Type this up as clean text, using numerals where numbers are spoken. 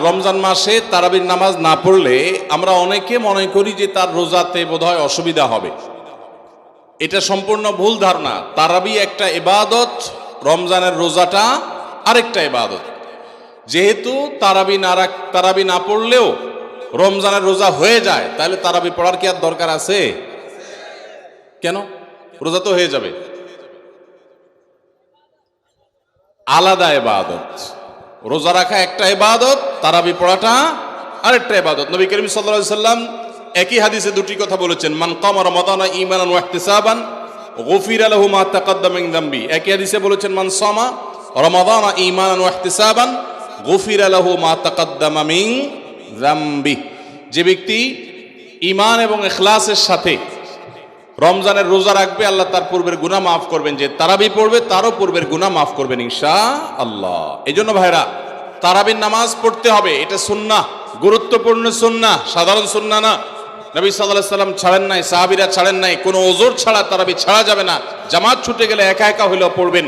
রমজান মাসে তারাবির নামাজ না পড়লে আমরা অনেকে মনে করি যে তার রোজাতে বোধহয় অসুবিধা হবে। এটা সম্পূর্ণ ভুল ধারণা। তারাবি একটা ইবাদত, রমজানের রোজাটা আরেকটা ইবাদত। যেহেতু তারাবি না পড়লেও রমজানের রোজা হয়ে যায়, তাহলে তারাবি পড়ার কি আর দরকার আছে? কেন? রোজা তো হয়ে যাবে। আলাদা ইবাদত। রোজা রাখা একটা ইবাদত, তারাবি পড়াটা আরেকটা ইবাদত। নবী করিম সাল্লাল্লাহু আলাইহি সাল্লাম একই হাদিসে দুটি কথা বলেছেন, মান কামা রমাদানা ঈমানান ওয়া ইহতিসাবান গুফিরা লাহু মা তাকাদ্দামা মিন যামবি। একই হাদিসে বলেছেন, মান সামা রমাদানা ঈমানান ওয়া ইহতিসাবান গুফিরা লাহু মা তাকাদ্দামা মিন যামবি। যে ব্যক্তি ঈমান এবং ইখলাসের সাথে রমজানের রোজা রাখবে, আল্লাহ তার পূর্বের গুনাহ মাফ করবেন। যে তারাবি পড়বে তারও পূর্বের গুনাহ মাফ করবেন ইনশাআল্লাহ। এজন্য ভাইরা, তারাবির নামাজ পড়তে হবে। এটা সুন্নাহ, গুরুত্বপূর্ণ সুন্নাহ, সাধারণ সুন্নাহ না। নবী সাল্লাল্লাহু আলাইহি সাল্লাম ছাড়েন নাই, সাহাবীরা ছাড়েন নাই। কোনো ওযর ছাড়া তারাবি ছাড়া যাবে না। জামাত ছুটে গেলে একা একা হইলেও পড়বেন।